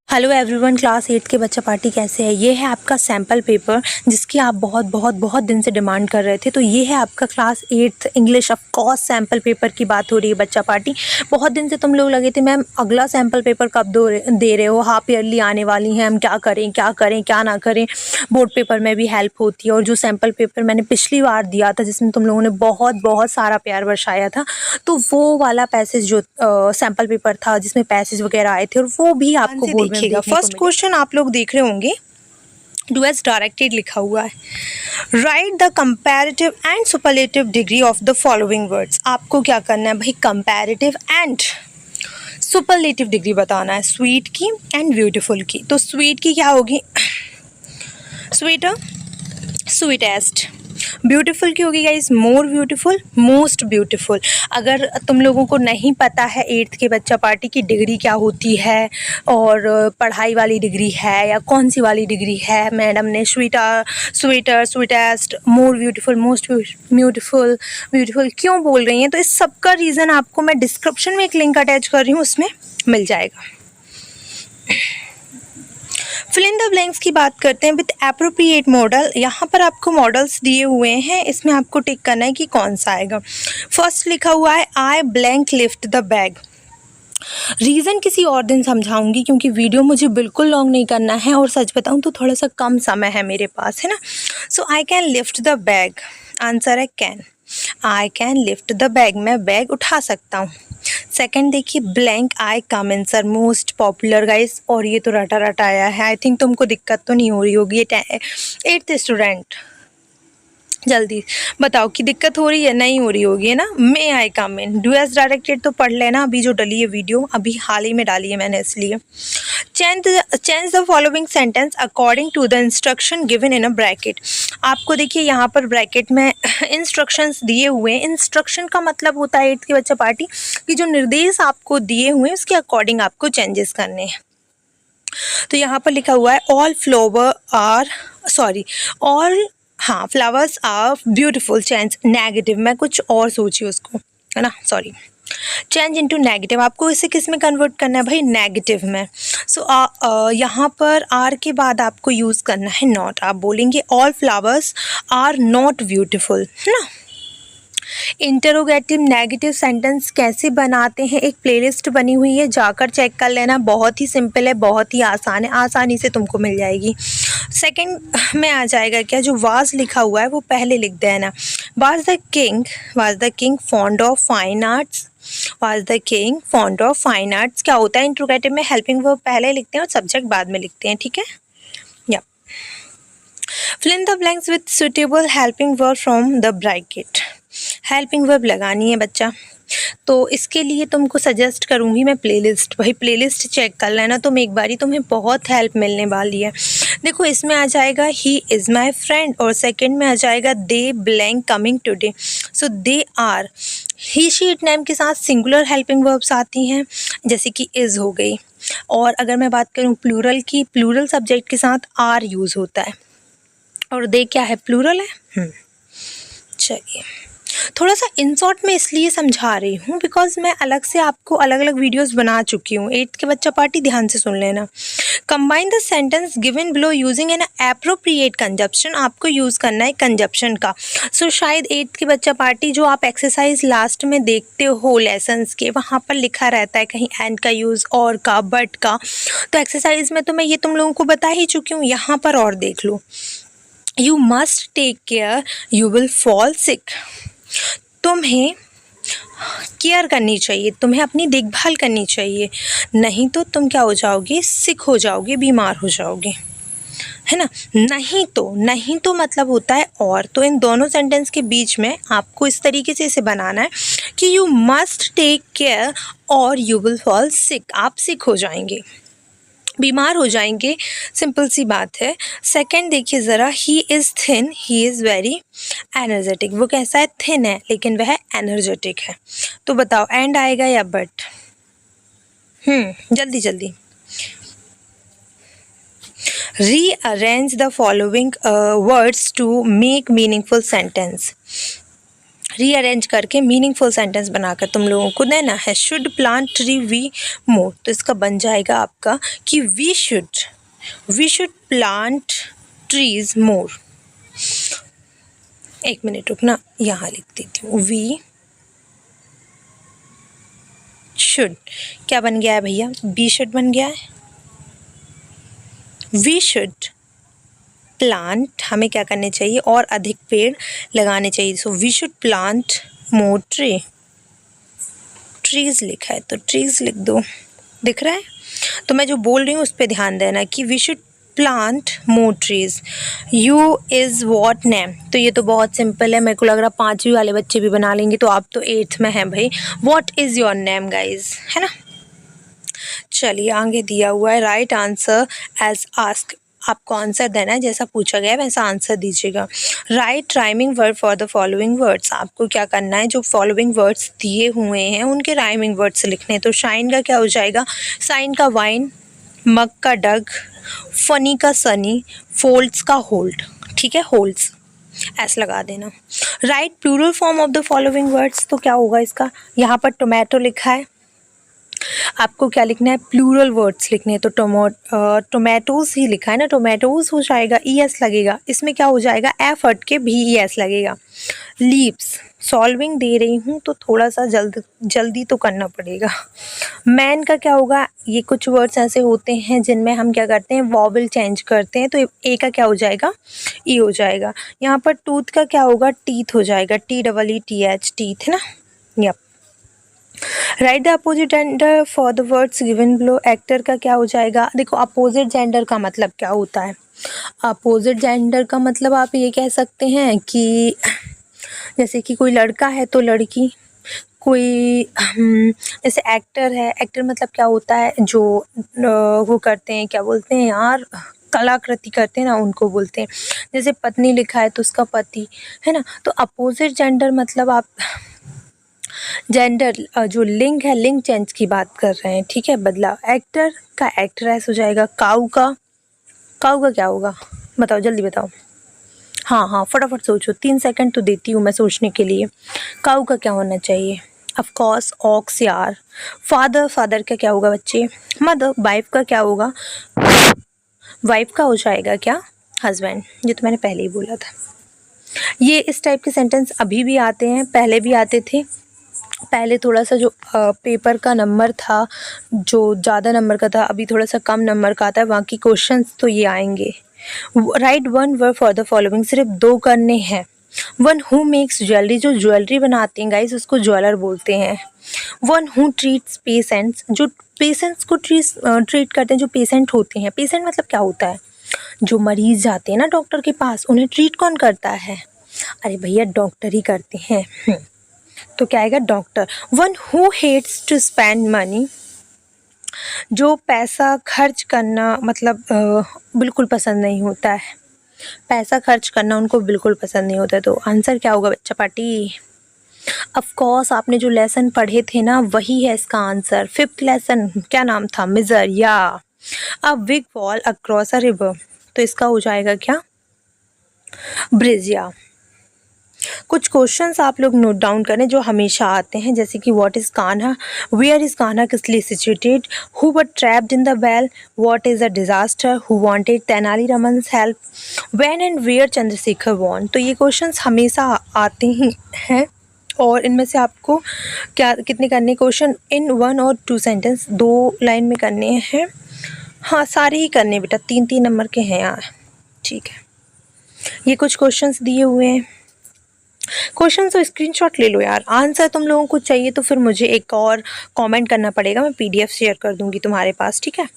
Hello everyone, class 8 के बच्चा party कैसे है। ये है आपका सैम्पल पेपर जिसकी आप बहुत दिन से डिमांड कर रहे थे। तो ये है आपका class 8 English of course sample paper की बात हो रही है बच्चा पार्टी। बहुत दिन से तुम लोग लगे थे मैम अगला सैम्पल पेपर कब दे रहे हो, हाफ ईयरली आने वाली हैं, हम क्या करें क्या ना करें। बोर्ड पेपर में भी हेल्प होती है। और जो सैम्पल पेपर मैंने पिछली बार दिया था जिसमें तुम लोगों ने बहुत सारा प्यार बरसाया था, तो वो वाला पैसेज जो सैम्पल पेपर था जिसमें पैसेज वगैरह आए थे, और वो भी आपको बोर्ड में देखिएगा। फर्स्ट क्वेश्चन आप लोग देख रहे होंगे, डू एज डायरेक्टेड लिखा हुआ है। Right the comparative and superlative degree of the following words. आपको क्या करना है भाई, कंपैरेटिव एंड सुपरलेटिव डिग्री बताना है, स्वीट की एंड ब्यूटीफुल की। तो स्वीट की क्या होगी, स्वीटर, स्वीटेस्ट। ब्यूटीफुल की होगी गाइस, मोर ब्यूटीफुल, मोस्ट ब्यूटीफुल। अगर तुम लोगों को नहीं पता है 8th के बच्चा पार्टी की डिग्री क्या होती है और पढ़ाई वाली डिग्री है या कौन सी वाली डिग्री है, मैडम ने sweeter, sweetest, more beautiful, most beautiful, beautiful क्यों बोल रही हैं, तो इस सब का रीज़न आपको मैं डिस्क्रिप्शन में एक लिंक अटैच कर रही हूँ, उसमें मिल जाएगा। फिल इन द ब्लैंक्स की बात करते हैं विथ एप्रोप्रिएट मॉडल। यहाँ पर आपको मॉडल्स दिए हुए हैं, इसमें आपको टिक करना है कि कौन सा आएगा। फर्स्ट लिखा हुआ है आई blank lift the bag. Reason किसी और दिन समझाऊंगी क्योंकि वीडियो मुझे बिल्कुल लॉन्ग नहीं करना है, और सच बताऊं तो थोड़ा सा कम समय है मेरे पास, है ना। So I can lift the bag, answer है can. I can lift the bag, मैं बैग उठा सकता हूँ। सेकंड देखिए, blank I come in sir, most popular guys, और ये तो रटा रटा आया है। आई थिंक तुमको दिक्कत तो नहीं हो रही होगी। 8th स्टूडेंट, जल्दी बताओ कि दिक्कत हो रही है, नहीं हो रही होगी, है ना। मे आई come in, do as directed तो पढ़ लेना, अभी जो डली है वीडियो, अभी हाल ही में डाली है मैंने, इसलिए। Change the following sentence according to the instruction given in a bracket. आपको देखिए यहाँ पर ब्रैकेट में इंस्ट्रक्शंस दिए हुए हैं। इंस्ट्रक्शन का मतलब होता है 8th के बच्चा पार्टी कि जो निर्देश आपको दिए हुए हैं उसके अकॉर्डिंग आपको चेंजेस करने हैं। तो यहाँ पर लिखा हुआ है all flower are, sorry all, हाँ, flowers are beautiful, change negative, मैं कुछ और सोची उसको, है ना, सॉरी, चेंज इनटू नेगेटिव। आपको इसे किस में कन्वर्ट करना है भाई, नेगेटिव में। सो यहाँ पर आर के बाद आपको यूज़ करना है नॉट। आप बोलेंगे all flowers are not beautiful, है ना। इंटरोगेटिव नेगेटिव सेंटेंस कैसे बनाते हैं, एक प्लेलिस्ट बनी हुई है, जाकर चेक कर लेना। बहुत ही सिंपल है, बहुत ही आसान है, आसानी से तुमको मिल जाएगी। सेकंड में आ जाएगा क्या, जो वाज लिखा हुआ है वो पहले लिख देना। Was the king fond of fine arts, was the king fond of fine arts क्या होता है, इंटरोगेटिव में हेल्पिंग वर्ब पहले लिखते हैं और सब्जेक्ट बाद में लिखते हैं, ठीक है। या fill in the blanks with suitable helping verb from the bracket. Helping verb लगानी है बच्चा, तो इसके लिए तुमको सजेस्ट करूँगी मैं प्लेलिस्ट। भाई प्लेलिस्ट चेक कर लेना तुम एक बारी, तुम्हें बहुत हेल्प मिलने वाली है। देखो इसमें आ जाएगा ही इज़ माई फ्रेंड, और सेकंड में आ जाएगा they blank coming today. So they are, he she it name के साथ सिंगुलर हेल्पिंग वर्ब्स आती हैं, जैसे कि इज़ हो गई। और अगर मैं बात करूँ प्लूरल की, प्लूरल सब्जेक्ट के साथ आर यूज़ होता है, और दे क्या है, प्लूरल है। चलिए, थोड़ा सा इन शॉर्ट में इसलिए समझा रही हूँ बिकॉज मैं अलग से आपको अलग अलग वीडियोस बना चुकी हूँ। 8th के बच्चा पार्टी ध्यान से सुन लेना। Combine the sentence given below using N appropriate consumption. आपको यूज़ करना है कंजप्शन का। सो शायद 8th के बच्चा पार्टी जो आप एक्सरसाइज लास्ट में देखते हो लेसन्स के, वहाँ पर लिखा रहता है कहीं एंड का यूज़, और का, बट का। तो एक्सरसाइज में तो मैं ये तुम लोगों को बता ही चुकी हूँ, यहाँ पर और देख लो। You must take care, you will fall sick. तुम्हें केयर करनी चाहिए, तुम्हें अपनी देखभाल करनी चाहिए, नहीं तो तुम क्या हो जाओगे, सिक हो जाओगे, बीमार हो जाओगे, है ना। नहीं तो मतलब होता है और। तो इन दोनों सेंटेंस के बीच में आपको इस तरीके से इसे बनाना है कि यू मस्ट टेक केयर और यू विल फॉल सिक, आप सिक हो जाएंगे, बीमार हो जाएंगे, सिंपल सी बात है। सेकंड देखिए ज़रा, he is thin, he is very energetic. वो कैसा है, थिन है लेकिन वह एनर्जेटिक है। तो बताओ एंड आएगा या बट। जल्दी जल्दी rearrange the following words to make meaningful sentence. Rearrange करके मीनिंगफुल सेंटेंस बनाकर तुम लोगों को देना है। Should plant tree we more, तो इसका बन जाएगा आपका कि we should plant trees more. एक मिनट रुकना, यहाँ लिख देती हूँ। वी शुड क्या बन गया है भैया, बी शुड बन गया है। वी शुड प्लांट, हमें क्या करने चाहिए, और अधिक पेड़ लगाने चाहिए। So we should plant more trees लिखा है तो ट्रीज लिख दो, दिख रहा है। तो मैं जो बोल रही हूँ उस पर ध्यान देना कि we should plant more trees. You is what name, तो ये तो बहुत सिंपल है, मेरे को लग रहा 5वीं वाले बच्चे भी बना लेंगे, तो आप तो 8th में हैं भाई। What is your name guys, है ना। चलिए आगे दिया हुआ है राइट आंसर एज आस्क, आपको आंसर देना है, जैसा पूछा गया है वैसा आंसर दीजिएगा। Right rhyming word for the following words, आपको क्या करना है, जो फॉलोइंग वर्ड्स दिए हुए हैं उनके राइमिंग वर्ड्स लिखने हैं। तो शाइन का क्या हो जाएगा, साइन का वाइन, मग का डग, फनी का सनी, फोल्ड्स का होल्ड, ठीक है, होल्ड्स ऐसा लगा देना। Write plural form of the following words, तो क्या होगा इसका, यहाँ पर टोमेटो लिखा है, आपको क्या लिखना है, प्लूरल वर्ड्स लिखने हैं। तो टोमेटोज ही लिखा है ना, टोमेटोज हो जाएगा, ES लगेगा, इसमें क्या हो जाएगा, एफ हट के VES लगेगा। लीव्स, सॉल्विंग दे रही हूँ तो थोड़ा सा जल्दी तो करना पड़ेगा। मैन का क्या होगा, ये कुछ वर्ड्स ऐसे होते हैं जिनमें हम क्या करते हैं, वॉवल चेंज करते हैं, तो ए का क्या हो जाएगा, ई हो जाएगा। यहाँ पर टूथ का क्या होगा, टीथ हो जाएगा, TEETH, टीथ है ना। Yup. Write the opposite gender for the words given below. Actor का क्या हो जाएगा, देखो अपोजिट जेंडर का मतलब क्या होता है, अपोजिट जेंडर का मतलब आप ये कह सकते हैं कि जैसे कि कोई लड़का है तो लड़की, कोई जैसे एक्टर है, एक्टर मतलब क्या होता है, जो वो करते हैं, क्या बोलते हैं यार, कलाकृति करते हैं ना, उनको बोलते हैं। जैसे पत्नी लिखा है तो उसका पति, है ना। तो अपोजिट जेंडर मतलब आप जेंडर जो लिंग है, लिंग चेंज की बात कर रहे हैं, ठीक है, बदलाव। एक्टर का एक्ट्रेस हो जाएगा। काऊ का क्या होगा, बताओ जल्दी बताओ, हाँ फटाफट सोचो, 3 सेकंड तो देती हूँ मैं सोचने के लिए। काऊ का क्या होना चाहिए, ऑफ कोर्स ऑक्स यार। फादर का क्या होगा बच्चे, मदर। वाइफ का क्या होगा, वाइफ का हो जाएगा क्या, हस्बैंड, जो तो मैंने पहले ही बोला था। ये इस टाइप के सेंटेंस अभी भी आते हैं, पहले भी आते थे। पहले थोड़ा सा जो पेपर का नंबर था, जो ज़्यादा नंबर का था, अभी थोड़ा सा कम नंबर का आता है। बाकी क्वेश्चंस तो ये आएंगे। Right 1 word for the following, सिर्फ 2 करने हैं। 1 हु मेक्स ज्वेलरी, जो ज्वेलरी बनाते हैं गाइज उसको ज्वेलर बोलते हैं। 1 हु ट्रीट्स पेशेंट्स, जो पेशेंट्स को ट्रीट करते हैं, जो पेशेंट होते हैं। पेशेंट मतलब क्या होता है, जो मरीज जाते हैं ना डॉक्टर के पास, उन्हें ट्रीट कौन करता है, अरे भैया डॉक्टर ही करते हैं। तो क्या आएगा, doctor. 1 who hates to spend money, जो पैसा खर्च करना मतलब बिल्कुल पसंद नहीं होता है, पैसा खर्च करना उनको बिल्कुल पसंद नहीं होता है। तो आंसर क्या होगा बच्चा पार्टी, ऑफ कोर्स आपने जो लेसन पढ़े थे ना वही है इसका आंसर। 5th लेसन क्या नाम था, मिजर या a big wall across a river, तो इसका हो जाएगा क्या, ब्रिज। या कुछ क्वेश्चंस आप लोग नोट डाउन करें जो हमेशा आते हैं, जैसे कि what is Kanha, where is Kanha किस लिए situated, who were trapped in the well, what is a disaster, who wanted Tenali Raman's help, when and where Chandrashekhar won. तो ये क्वेश्चंस हमेशा आते ही हैं, और इनमें से आपको क्या कितने करने क्वेश्चन, इन 1 और 2 सेंटेंस, 2 लाइन में करने हैं। हाँ सारे ही करने बेटा, 3-3 नंबर के हैं यार, ठीक है। ये कुछ क्वेश्चंस दिए हुए हैं, क्वेश्चन तो स्क्रीनशॉट ले लो यार। आंसर तुम लोगों को चाहिए तो फिर मुझे एक और कमेंट करना पड़ेगा, मैं PDF शेयर कर दूंगी तुम्हारे पास, ठीक है।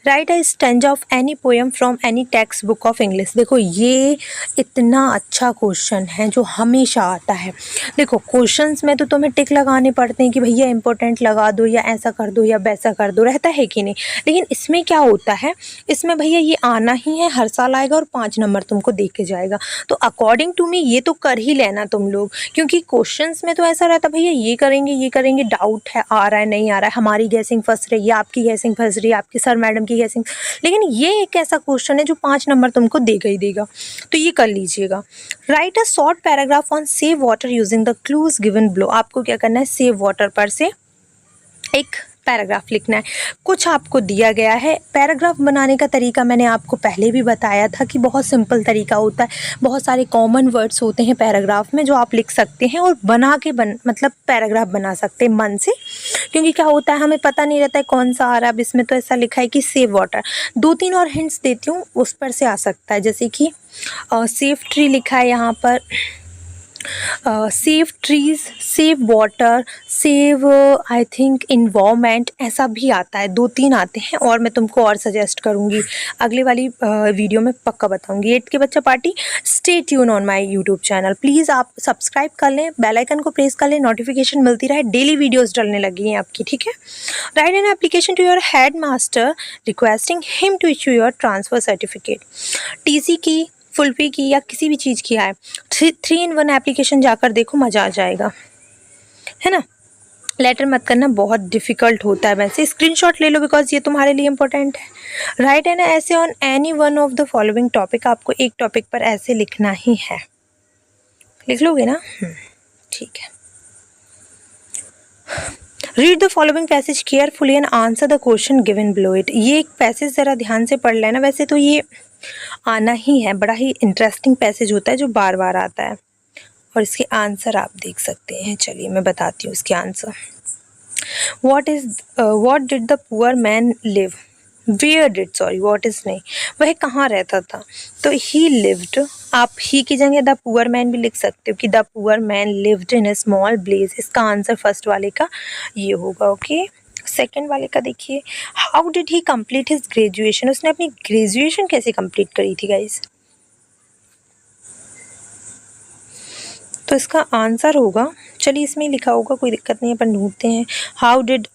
Right a stanza of any poem from any text book of English. देखो ये इतना अच्छा क्वेश्चन है जो हमेशा आता है। देखो क्वेश्चंस में तो तुम्हें टिक लगाने पड़ते हैं कि भैया इंपॉर्टेंट लगा दो, या ऐसा कर दो, या वैसा कर दो, रहता है कि नहीं। लेकिन इसमें क्या होता है, इसमें भैया ये आना ही है, हर साल आएगा और 5 नंबर तुमको दे के जाएगा। तो अकॉर्डिंग टू मी ये तो कर ही लेना तुम लोग, क्योंकि क्वेश्चंस में तो ऐसा रहता भैया ये करेंगे, डाउट है, आ रहा है नहीं आ रहा है, हमारी गैसिंग फंस रही है, आपकी गैसिंग फंस रही है, आपके सर मैडम की गैसिंग। लेकिन ये एक ऐसा क्वेश्चन है जो 5 नंबर तुमको देगा ही देगा, तो ये कर लीजिएगा। Right a short paragraph on save water using the clues given below. आपको क्या करना है, सेव वाटर पर से एक पैराग्राफ लिखना है। कुछ आपको दिया गया है। पैराग्राफ बनाने का तरीका मैंने आपको पहले भी बताया था कि बहुत सिंपल तरीका होता है। बहुत सारे कॉमन वर्ड्स होते हैं पैराग्राफ में जो आप लिख सकते हैं और बना के मतलब पैराग्राफ बना सकते हैं मन से, क्योंकि क्या होता है हमें पता नहीं रहता है कौन सा आ रहा है। अब इसमें तो ऐसा लिखा है कि सेव वाटर। 2-3 और हिंट्स देती हूँ, उस पर से आ सकता है, जैसे कि सेव ट्री लिखा है यहाँ पर, save trees, save water, save I think environment, ऐसा भी आता है। 2-3 आते हैं और मैं तुमको और सजेस्ट करूँगी, अगले वाली वीडियो में पक्का बताऊँगी। 8th के बच्चा party, stay tune on my YouTube channel. Please आप सब्सक्राइब कर लें, बेल आइकन को प्रेस कर लें, नोटिफिकेशन मिलती रहे, डेली वीडियोज़ डलने लगी हैं आपकी, ठीक है। Write an application to your head master requesting him to issue your transfer certificate. TC की, फुल फी की या किसी भी चीज़ की आए, 3-in-1 एप्लीकेशन जाकर देखो, मज़ा आ जाएगा, है ना। लेटर मत करना, बहुत डिफ़िकल्ट होता है। वैसे स्क्रीनशॉट ले लो बिकॉज ये तुम्हारे लिए इंपॉर्टेंट है। राइट है ना, ऐसे on any one of the following topic. आपको एक टॉपिक पर ऐसे लिखना ही है, लिख लोगे ना, ठीक है। Read the following passage carefully and answer the question given below it. ये एक पैसेज ज़रा ध्यान से पढ़ लेना। वैसे तो ये आना ही है, बड़ा ही इंटरेस्टिंग पैसेज होता है जो बार बार आता है, और इसके आंसर आप देख सकते हैं। चलिए मैं बताती हूँ इसके answer. what did the poor man live, where did, sorry what is नहीं, वह कहाँ रहता था, तो he lived, आप ही की जगह द पुअर मैन भी लिख सकते हो कि the poor man lived in A small village. इसका आंसर फर्स्ट वाले का ये होगा, ओके। सेकेंड वाले का देखिए, how did he complete his graduation, उसने अपनी ग्रेजुएशन कैसे कंप्लीट करी थी गाइज, तो इसका आंसर होगा, चलिए इसमें लिखा होगा, कोई दिक्कत नहीं है, अपन ढूंढते हैं। हाउ डिड,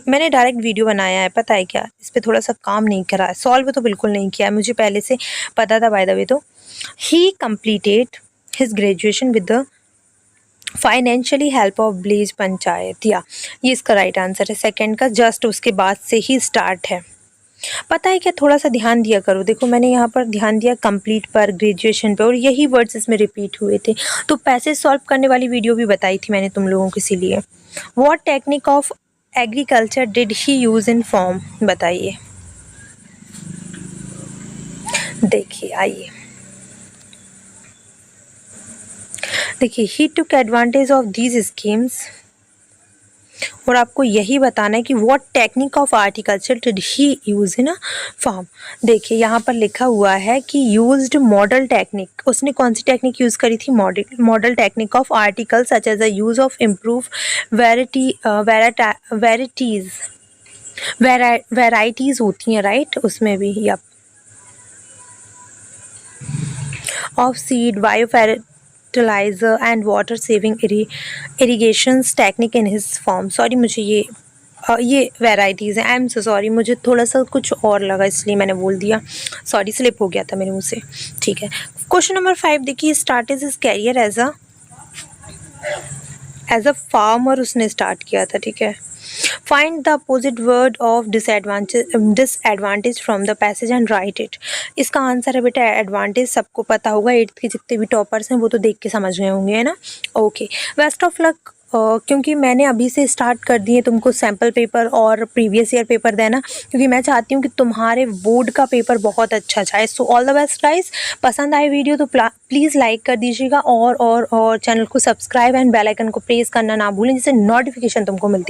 मैंने डायरेक्ट वीडियो बनाया है, पता है क्या, इस पर थोड़ा सा काम नहीं करा है, सॉल्व तो बिल्कुल नहीं किया है, मुझे पहले से पता था बाय द वे। तो he completed his graduation with the financially help of village panchayat, या ये इसका राइट आंसर है। सेकंड का जस्ट उसके बाद से ही स्टार्ट है। पता है क्या, थोड़ा सा ध्यान दिया करो। देखो मैंने यहाँ पर ध्यान दिया कंप्लीट पर, ग्रेजुएशन पर, और यही वर्ड्स इसमें रिपीट हुए थे। तो पैसेज सॉल्व करने वाली वीडियो भी बताई थी मैंने तुम लोगों को, इसीलिए। What technique of agriculture did he use in form, बताइए। देखिए आइए, देखिए he took advantage of these schemes, और आपको यही बताना है कि what technique of agriculture did he use in a farm. देखिए यहाँ पर लिखा हुआ है कि यूज्ड मॉडल टेक्निक, उसने कौन सी टेक्निक यूज़ करी थी, model technique of article such as the use of improve varieties होती हैं, राइट, उसमें भी, या of seed, bio fertilizer and water saving irrigations technique in his form। Sorry मुझे ये वेराइटीज़ है, आई एम सो सॉरी, मुझे थोड़ा सा कुछ और लगा इसलिए मैंने बोल दिया, सॉरी, स्लिप हो गया था मेरे मुंह से, ठीक है। क्वेश्चन नंबर 5 देखिए, started his career as a farmer, उसने स्टार्ट किया था, ठीक है। Find the opposite word of disadvantage from the passage and write it. इसका आंसर है बेटा एडवांटेज, सबको पता होगा, 8th के जितने भी टॉपर्स हैं वो तो देख के समझ गए होंगे, है ना, ओके। Best of luck. क्योंकि मैंने अभी से स्टार्ट कर दिए तुमको सैम्पल पेपर और प्रीवियस ईयर पेपर देना, क्योंकि मैं चाहती हूँ कि तुम्हारे बोर्ड का पेपर बहुत अच्छा जाए। So all the best guys. पसंद आए वीडियो तो प्लीज़ लाइक कर दीजिएगा, और चैनल को सब्सक्राइब एंड बेल आइकन को प्रेस करना ना भूलें, जिससे नोटिफिकेशन तुमको मिलती है।